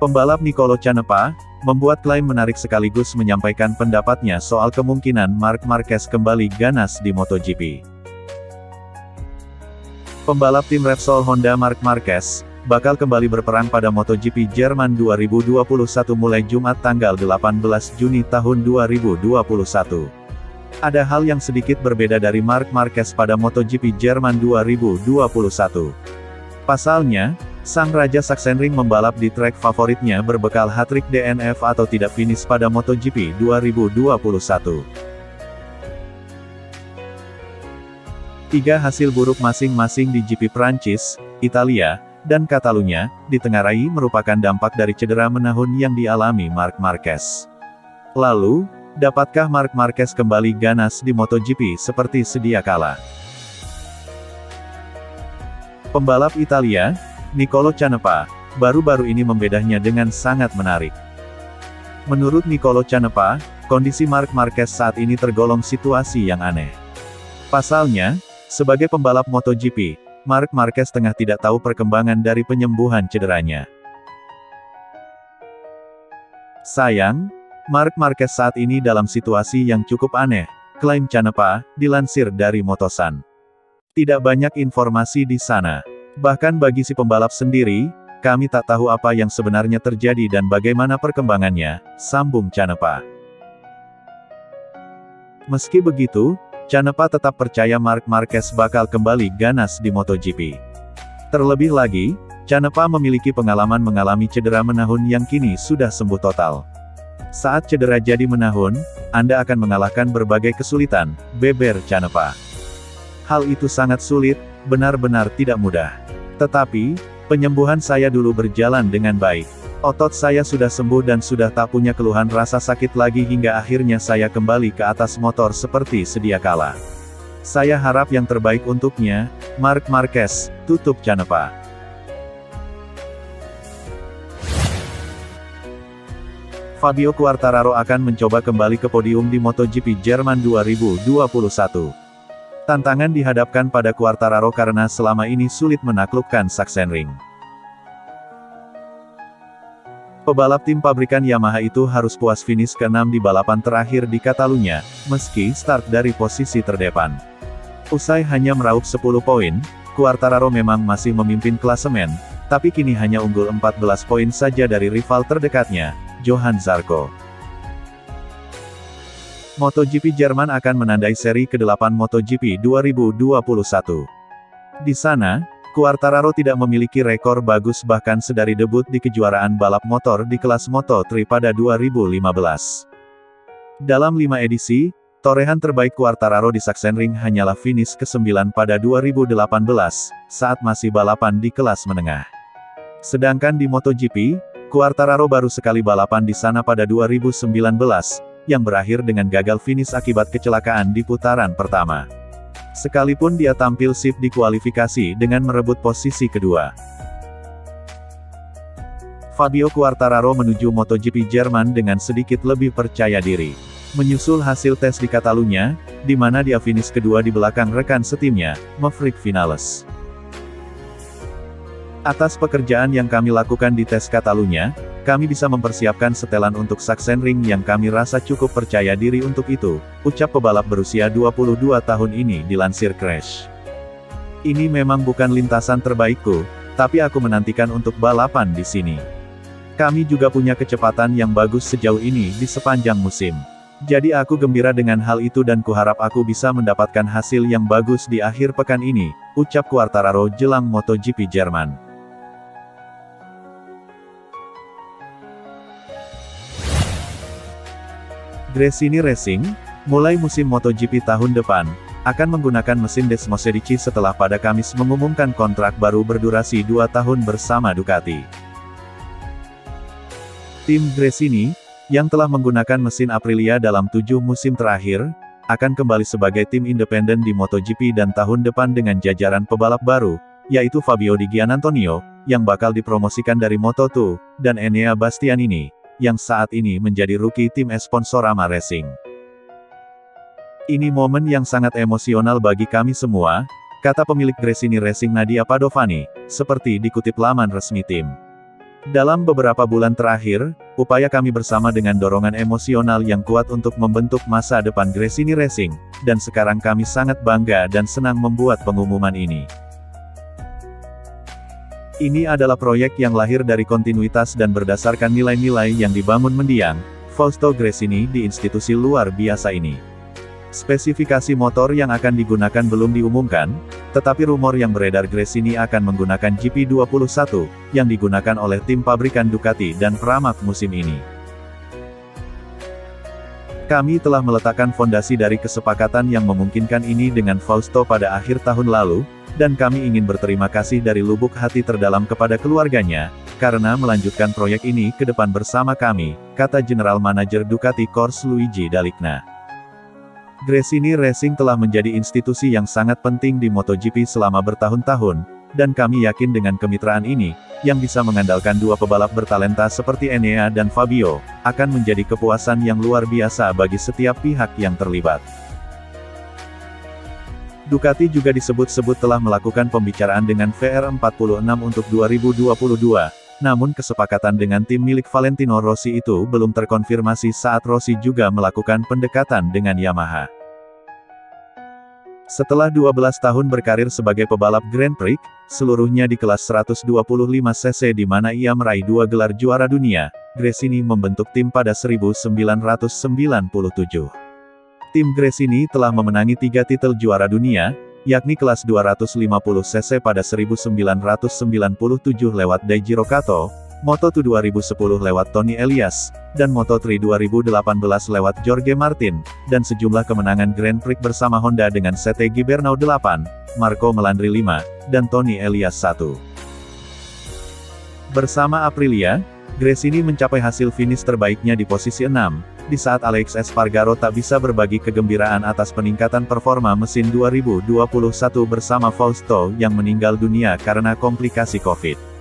Pembalap Nicolo Canepa membuat klaim menarik sekaligus menyampaikan pendapatnya soal kemungkinan Marc Marquez kembali ganas di MotoGP. Pembalap tim Repsol Honda Marc Marquez bakal kembali berperang pada MotoGP Jerman 2021 mulai Jumat tanggal 18 Juni tahun 2021. Ada hal yang sedikit berbeda dari Marc Marquez pada MotoGP Jerman 2021. Pasalnya, sang Raja Sachsenring membalap di trek favoritnya berbekal hat-trick DNF atau tidak finish pada MotoGP 2021. Tiga hasil buruk masing-masing di GP Prancis, Italia, dan Catalunya, ditengarai merupakan dampak dari cedera menahun yang dialami Marc Marquez. Lalu, dapatkah Marc Marquez kembali ganas di MotoGP seperti sedia kala? Pembalap Italia, Nicolo Canepa, baru-baru ini membedahnya dengan sangat menarik. Menurut Nicolo Canepa, kondisi Marc Marquez saat ini tergolong situasi yang aneh. Pasalnya, sebagai pembalap MotoGP, Marc Marquez tengah tidak tahu perkembangan dari penyembuhan cederanya. Sayang, Marc Marquez saat ini dalam situasi yang cukup aneh, klaim Canepa, dilansir dari Motosan. Tidak banyak informasi di sana. Bahkan bagi si pembalap sendiri, kami tak tahu apa yang sebenarnya terjadi dan bagaimana perkembangannya, sambung Canepa. Meski begitu, Canepa tetap percaya Marc Marquez bakal kembali ganas di MotoGP. Terlebih lagi, Canepa memiliki pengalaman mengalami cedera menahun yang kini sudah sembuh total. Saat cedera jadi menahun, Anda akan mengalahkan berbagai kesulitan, beber Canepa. Hal itu sangat sulit, benar-benar tidak mudah. Tetapi, penyembuhan saya dulu berjalan dengan baik. Otot saya sudah sembuh dan sudah tak punya keluhan rasa sakit lagi hingga akhirnya saya kembali ke atas motor seperti sedia kala. Saya harap yang terbaik untuknya, Marc Marquez, tutup Canepa. Fabio Quartararo akan mencoba kembali ke podium di MotoGP Jerman 2021. Tantangan dihadapkan pada Quartararo karena selama ini sulit menaklukkan Sachsenring. Pebalap tim pabrikan Yamaha itu harus puas finish ke-6 di balapan terakhir di Catalunya, meski start dari posisi terdepan. Usai hanya meraup 10 poin, Quartararo memang masih memimpin klasemen, tapi kini hanya unggul 14 poin saja dari rival terdekatnya, Johan Zarco. MotoGP Jerman akan menandai seri ke-8 MotoGP 2021. Di sana, Quartararo tidak memiliki rekor bagus bahkan sedari debut di kejuaraan balap motor di kelas Moto3 pada 2015. Dalam 5 edisi, torehan terbaik Quartararo di Sachsenring hanyalah finish ke-9 pada 2018, saat masih balapan di kelas menengah. Sedangkan di MotoGP, Quartararo baru sekali balapan di sana pada 2019, yang berakhir dengan gagal finish akibat kecelakaan di putaran pertama. Sekalipun dia tampil sip di kualifikasi dengan merebut posisi kedua. Fabio Quartararo menuju MotoGP Jerman dengan sedikit lebih percaya diri. Menyusul hasil tes di Catalunya, di mana dia finish kedua di belakang rekan setimnya, Maverick Vinales. Atas pekerjaan yang kami lakukan di tes Catalunya, kami bisa mempersiapkan setelan untuk Sachsenring yang kami rasa cukup percaya diri untuk itu, ucap pebalap berusia 22 tahun ini dilansir Crash. Ini memang bukan lintasan terbaikku, tapi aku menantikan untuk balapan di sini. Kami juga punya kecepatan yang bagus sejauh ini di sepanjang musim. Jadi aku gembira dengan hal itu dan kuharap aku bisa mendapatkan hasil yang bagus di akhir pekan ini, ucap Quartararo jelang MotoGP Jerman. Gresini Racing, mulai musim MotoGP tahun depan, akan menggunakan mesin Desmosedici setelah pada Kamis mengumumkan kontrak baru berdurasi 2 tahun bersama Ducati. Tim Gresini, yang telah menggunakan mesin Aprilia dalam 7 musim terakhir, akan kembali sebagai tim independen di MotoGP dan tahun depan dengan jajaran pebalap baru, yaitu Fabio Di Gianantonio, yang bakal dipromosikan dari Moto2, dan Enea Bastianini, yang saat ini menjadi rookie tim Sponsorama Racing. Ini momen yang sangat emosional bagi kami semua, kata pemilik Gresini Racing Nadia Padovani, seperti dikutip laman resmi tim. Dalam beberapa bulan terakhir, upaya kami bersama dengan dorongan emosional yang kuat untuk membentuk masa depan Gresini Racing, dan sekarang kami sangat bangga dan senang membuat pengumuman ini. Ini adalah proyek yang lahir dari kontinuitas dan berdasarkan nilai-nilai yang dibangun mendiang Fausto Gresini di institusi luar biasa ini. Spesifikasi motor yang akan digunakan belum diumumkan, tetapi rumor yang beredar Gresini akan menggunakan GP21, yang digunakan oleh tim pabrikan Ducati dan Pramac musim ini. Kami telah meletakkan fondasi dari kesepakatan yang memungkinkan ini dengan Fausto pada akhir tahun lalu, dan kami ingin berterima kasih dari lubuk hati terdalam kepada keluarganya, karena melanjutkan proyek ini ke depan bersama kami, kata General Manager Ducati Corse Luigi Dalicna. Gresini Racing telah menjadi institusi yang sangat penting di MotoGP selama bertahun-tahun, dan kami yakin dengan kemitraan ini, yang bisa mengandalkan dua pebalap bertalenta seperti Enea dan Fabio, akan menjadi kepuasan yang luar biasa bagi setiap pihak yang terlibat. Ducati juga disebut-sebut telah melakukan pembicaraan dengan VR46 untuk 2022, namun kesepakatan dengan tim milik Valentino Rossi itu belum terkonfirmasi saat Rossi juga melakukan pendekatan dengan Yamaha. Setelah 12 tahun berkarir sebagai pebalap Grand Prix, seluruhnya di kelas 125cc di mana ia meraih 2 gelar juara dunia, Gresini membentuk tim pada 1997. Tim Gresini telah memenangi 3 titel juara dunia, yakni kelas 250cc pada 1997 lewat Daijiro Kato, Moto2 2010 lewat Tony Elias, dan Moto3 2018 lewat Jorge Martin, dan sejumlah kemenangan Grand Prix bersama Honda dengan Sete Gibernau 8, Marco Melandri 5, dan Tony Elias 1. Bersama Aprilia, Gresini mencapai hasil finish terbaiknya di posisi 6, di saat Alex Espargaro tak bisa berbagi kegembiraan atas peningkatan performa mesin 2021 bersama Fausto yang meninggal dunia karena komplikasi Covid.